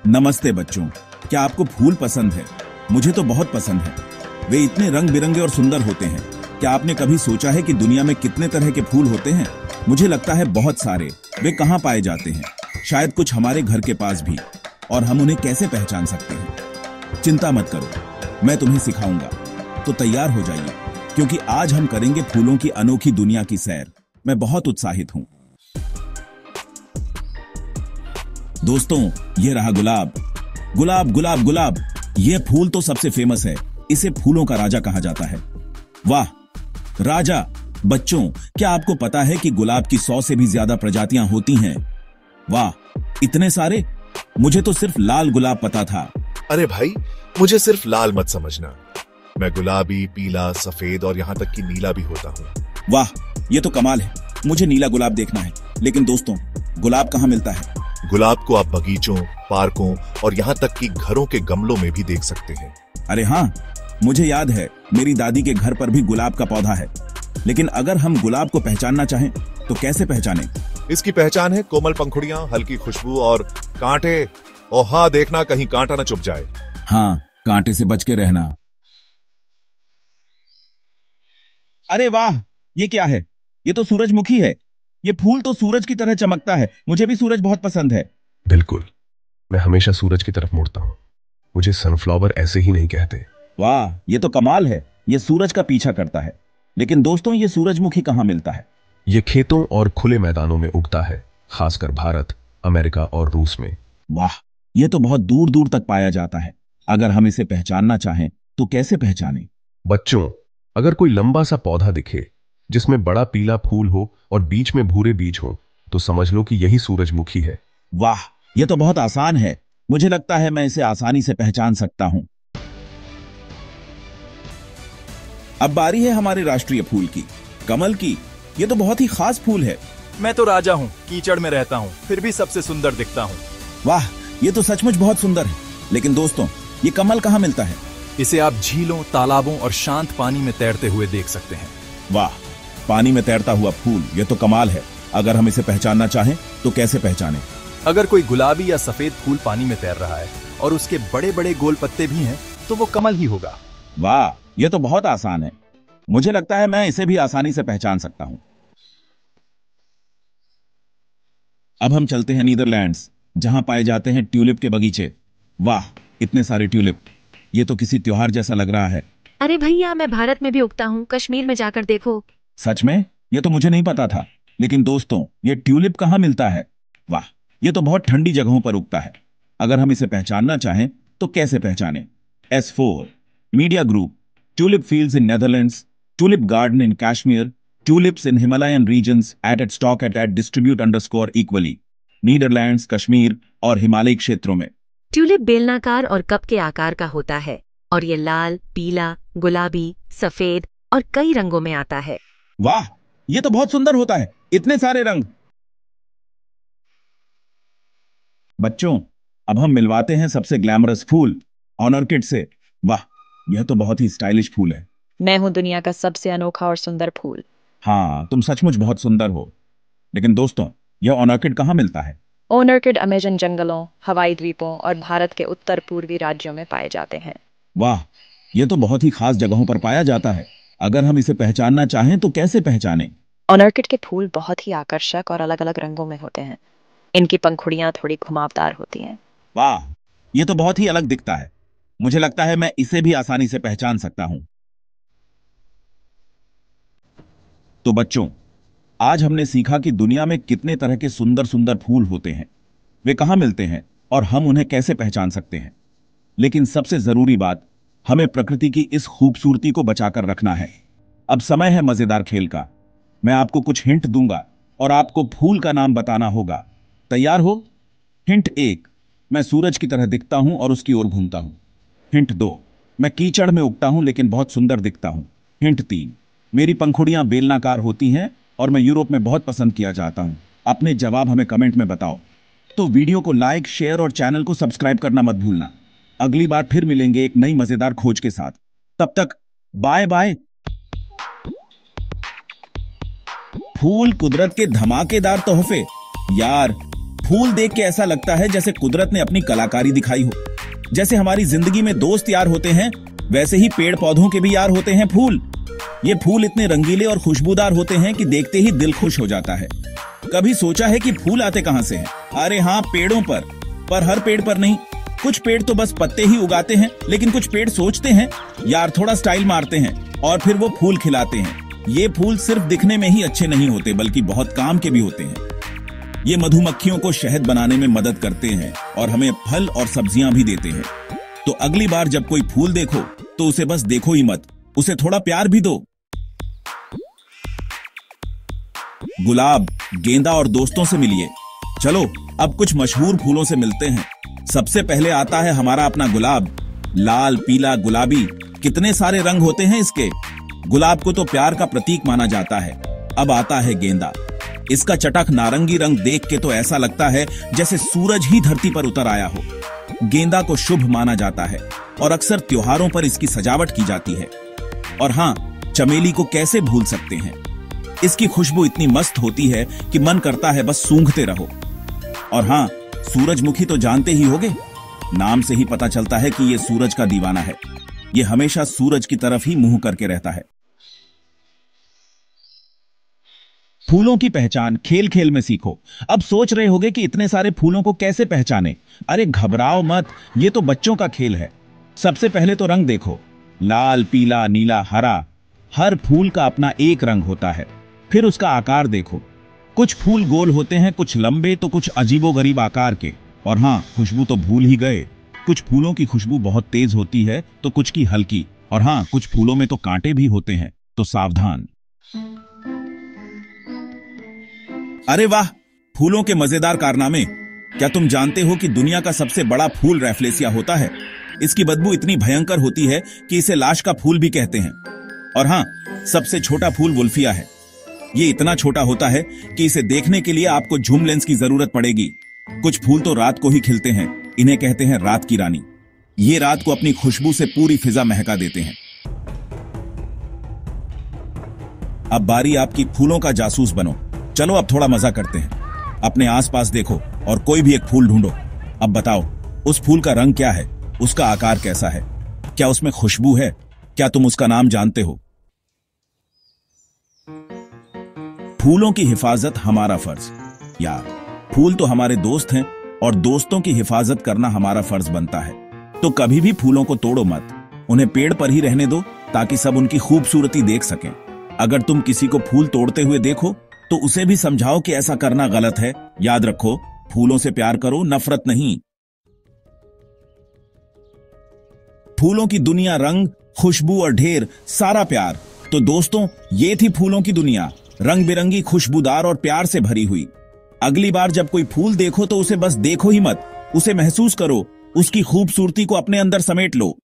नमस्ते बच्चों, क्या आपको फूल पसंद है? मुझे तो बहुत पसंद है। वे इतने रंग बिरंगे और सुंदर होते हैं। क्या आपने कभी सोचा है कि दुनिया में कितने तरह के फूल होते हैं? मुझे लगता है बहुत सारे। वे कहाँ पाए जाते हैं? शायद कुछ हमारे घर के पास भी। और हम उन्हें कैसे पहचान सकते हैं? चिंता मत करो, मैं तुम्हें सिखाऊंगा। तो तैयार हो जाइए, क्योंकि आज हम करेंगे फूलों की अनोखी दुनिया की सैर। मैं बहुत उत्साहित हूँ। दोस्तों, ये रहा गुलाब। गुलाब गुलाब गुलाब, ये फूल तो सबसे फेमस है। इसे फूलों का राजा कहा जाता है। वाह, राजा! बच्चों, क्या आपको पता है कि गुलाब की 100 से भी ज्यादा प्रजातियां होती हैं? वाह, इतने सारे! मुझे तो सिर्फ लाल गुलाब पता था। अरे भाई, मुझे सिर्फ लाल मत समझना। मैं गुलाबी, पीला, सफेद और यहाँ तक कि नीला भी होता हूँ। वाह, ये तो कमाल है। मुझे नीला गुलाब देखना है। लेकिन दोस्तों, गुलाब कहाँ मिलता है? गुलाब को आप बगीचों, पार्कों और यहाँ तक कि घरों के गमलों में भी देख सकते हैं। अरे हाँ, मुझे याद है, मेरी दादी के घर पर भी गुलाब का पौधा है। लेकिन अगर हम गुलाब को पहचानना चाहें तो कैसे पहचानें? इसकी पहचान है कोमल पंखुड़ियां, हल्की खुशबू और कांटे। और हाँ, देखना कहीं कांटा न चुभ जाए। हाँ, कांटे से बच के रहना। अरे वाह, ये क्या है? ये तो सूरजमुखी है। ये फूल तो सूरज की तरह चमकता है। मुझे भी सूरज बहुत पसंद है। बिल्कुल, मैं हमेशा सूरज की तरफ मुड़ता हूँ। मुझे सनफ्लावर ऐसे ही नहीं कहते। वाह, ये तो कमाल है। ये सूरज का पीछा करता है। लेकिन दोस्तों, ये सूरजमुखी कहाँ मिलता है? ये खेतों और खुले मैदानों में उगता है, खासकर भारत, अमेरिका और रूस में। वाह, ये तो बहुत दूर दूर तक पाया जाता है। अगर हम इसे पहचानना चाहें तो कैसे पहचानें? बच्चों, अगर कोई लंबा सा पौधा दिखे जिसमें बड़ा पीला फूल हो और बीच में भूरे बीज हो, तो समझ लो कि यही सूरजमुखी है। वाह, ये तो बहुत आसान है। मुझे लगता है मैं इसे आसानी से पहचान सकता हूं। अब बारी है हमारे राष्ट्रीय फूल की, कमल की। ये तो बहुत ही खास फूल है। मैं तो राजा हूँ, कीचड़ में रहता हूँ, फिर भी सबसे सुंदर दिखता हूँ। वाह, ये तो सचमुच बहुत सुंदर है। लेकिन दोस्तों, ये कमल कहाँ मिलता है? इसे आप झीलों, तालाबों और शांत पानी में तैरते हुए देख सकते हैं। वाह, पानी में तैरता हुआ फूल, ये तो कमाल है। अगर हम इसे पहचानना चाहें तो कैसे पहचानें? अगर कोई गुलाबी या सफेद फूल पानी में तैर रहा है और उसके बड़े बड़े गोल पत्ते भी हैं, तो वो कमल ही होगा। वाह, ये तो बहुत आसान है। मुझे लगता है मैं इसे भी आसानी से पहचान सकता हूं। अब हम चलते हैं नीदरलैंड्स, जहां पाए जाते हैं ट्यूलिप के बगीचे। वाह, इतने सारे ट्यूलिप! ये तो किसी त्योहार जैसा लग रहा है। अरे भैया, मैं भारत में भी उगता हूँ, कश्मीर में जाकर देखो। सच में? ये तो मुझे नहीं पता था। लेकिन दोस्तों, ये ट्यूलिप कहाँ मिलता है? वाह, ये तो बहुत ठंडी जगहों पर उगता है। अगर हम इसे पहचानना चाहें तो कैसे पहचानें? S4 media group, tulip fields in Netherlands, tulip garden in Kashmir, tulips in Himalayan regions at stock at distribute underscore equally, Netherlands, Kashmir और हिमालयी क्षेत्रों में। ट्यूलिप बेलनाकार और कप के आकार का होता है और ये लाल, पीला, गुलाबी, सफेद और कई रंगों में आता है। वाह, ये तो बहुत सुंदर होता है। इतने सारे रंग! बच्चों, अब हम मिलवाते हैं सबसे ग्लैमरस फूल, ऑर्किड से। वाह, यह तो बहुत ही स्टाइलिश फूल है। मैं हूँ दुनिया का सबसे अनोखा और सुंदर फूल। हाँ, तुम सचमुच बहुत सुंदर हो। लेकिन दोस्तों, यह ऑर्किड कहाँ मिलता है? ऑर्किड अमेजन जंगलों, हवाई द्वीपों और भारत के उत्तर पूर्वी राज्यों में पाए जाते हैं। वाह, यह तो बहुत ही खास जगहों पर पाया जाता है। अगर हम इसे पहचानना चाहें तो कैसे पहचानें? ऑर्किड के फूल बहुत ही आकर्षक और अलग अलग रंगों में होते हैं। इनकी पंखुड़ियां थोड़ी घुमावदार होती हैं। वाह, यह तो बहुत ही अलग दिखता है। मुझे लगता है मैं इसे भी आसानी से पहचान सकता हूं। तो बच्चों, आज हमने सीखा कि दुनिया में कितने तरह के सुंदर सुंदर फूल होते हैं, वे कहां मिलते हैं और हम उन्हें कैसे पहचान सकते हैं। लेकिन सबसे जरूरी बात, हमें प्रकृति की इस खूबसूरती को बचाकर रखना है। अब समय है मजेदार खेल का। मैं आपको कुछ हिंट दूंगा और आपको फूल का नाम बताना होगा। तैयार हो? हिंट 1, मैं सूरज की तरह दिखता हूं और उसकी ओर घूमता हूं। हिंट 2, मैं कीचड़ में उगता हूं लेकिन बहुत सुंदर दिखता हूं। हिंट 3, मेरी पंखुड़ियां बेलनाकार होती हैं और मैं यूरोप में बहुत पसंद किया जाता हूं। अपने जवाब हमें कमेंट में बताओ। तो वीडियो को लाइक, शेयर और चैनल को सब्सक्राइब करना मत भूलना। अगली बार फिर मिलेंगे एक नई मजेदार खोज के साथ। तब तक बाय बाय। फूल कुदरत के धमाकेदार तोहफे। यार, फूल देख के ऐसा लगता है जैसे कुदरत ने अपनी कलाकारी दिखाई हो। जैसे हमारी जिंदगी में दोस्त यार होते हैं, वैसे ही पेड़ पौधों के भी यार होते हैं फूल। ये फूल इतने रंगीले और खुशबूदार होते हैं कि देखते ही दिल खुश हो जाता है। कभी सोचा है कि फूल आते कहां से हैं? अरे हाँ, पेड़ों पर हर पेड़ पर नहीं। कुछ पेड़ तो बस पत्ते ही उगाते हैं, लेकिन कुछ पेड़ सोचते हैं यार, थोड़ा स्टाइल मारते हैं और फिर वो फूल खिलाते हैं। ये फूल सिर्फ दिखने में ही अच्छे नहीं होते, बल्कि बहुत काम के भी होते हैं। ये मधुमक्खियों को शहद बनाने में मदद करते हैं और हमें फल और सब्जियां भी देते हैं। तो अगली बार जब कोई फूल देखो तो उसे बस देखो ही मत, उसे थोड़ा प्यार भी दो। गुलाब, गेंदा और दोस्तों से मिलिए। चलो अब कुछ मशहूर फूलों से मिलते हैं। सबसे पहले आता है हमारा अपना गुलाब। लाल, पीला, गुलाबी, कितने सारे रंग होते हैं इसके। गुलाब को तो प्यार का प्रतीक माना जाता है। अब आता है गेंदा। इसका चटक नारंगी रंग देख के तो ऐसा लगता है जैसे सूरज ही धरती पर उतर आया हो। गेंदा को शुभ माना जाता है और अक्सर त्योहारों पर इसकी सजावट की जाती है। और हाँ, चमेली को कैसे भूल सकते हैं। इसकी खुशबू इतनी मस्त होती है कि मन करता है बस सूंघते रहो। और हाँ, सूरजमुखी तो जानते ही होगे, नाम से ही पता चलता है कि ये सूरज का दीवाना है। ये हमेशा सूरज की तरफ ही मुंह करके रहता है। फूलों की पहचान खेल खेल में सीखो। अब सोच रहे होगे कि इतने सारे फूलों को कैसे पहचाने। अरे घबराओ मत, ये तो बच्चों का खेल है। सबसे पहले तो रंग देखो, लाल, पीला, नीला, हरा। हर फूल का अपना एक रंग होता है। फिर उसका आकार देखो, कुछ फूल गोल होते हैं, कुछ लंबे, तो कुछ अजीबोगरीब आकार के। और हाँ, खुशबू तो भूल ही गए। कुछ फूलों की खुशबू बहुत तेज होती है तो कुछ की हल्की। और हाँ, कुछ फूलों में तो कांटे भी होते हैं, तो सावधान। अरे वाह, फूलों के मजेदार कारनामे। क्या तुम जानते हो कि दुनिया का सबसे बड़ा फूल रैफ्लेसिया होता है। इसकी बदबू इतनी भयंकर होती है कि इसे लाश का फूल भी कहते हैं। और हाँ, सबसे छोटा फूल वुल्फिया है। ये इतना छोटा होता है कि इसे देखने के लिए आपको झूम लेंस की जरूरत पड़ेगी। कुछ फूल तो रात को ही खिलते हैं, इन्हें कहते हैं रात की रानी। ये रात को अपनी खुशबू से पूरी फिजा महका देते हैं। अब बारी आपकी, फूलों का जासूस बनो। चलो अब थोड़ा मजा करते हैं। अपने आसपास देखो और कोई भी एक फूल ढूंढो। अब बताओ, उस फूल का रंग क्या है, उसका आकार कैसा है, क्या उसमें खुशबू है, क्या तुम उसका नाम जानते हो। फूलों की हिफाजत हमारा फर्ज। यार, फूल तो हमारे दोस्त हैं और दोस्तों की हिफाजत करना हमारा फर्ज बनता है। तो कभी भी फूलों को तोड़ो मत, उन्हें पेड़ पर ही रहने दो ताकि सब उनकी खूबसूरती देख सकें। अगर तुम किसी को फूल तोड़ते हुए देखो तो उसे भी समझाओ कि ऐसा करना गलत है। याद रखो, फूलों से प्यार करो, नफरत नहीं। फूलों की दुनिया, रंग, खुशबू और ढेर सारा प्यार। तो दोस्तों, ये थी फूलों की दुनिया, रंग बिरंगी, खुशबूदार और प्यार से भरी हुई। अगली बार जब कोई फूल देखो तो उसे बस देखो ही मत, उसे महसूस करो, उसकी खूबसूरती को अपने अंदर समेट लो।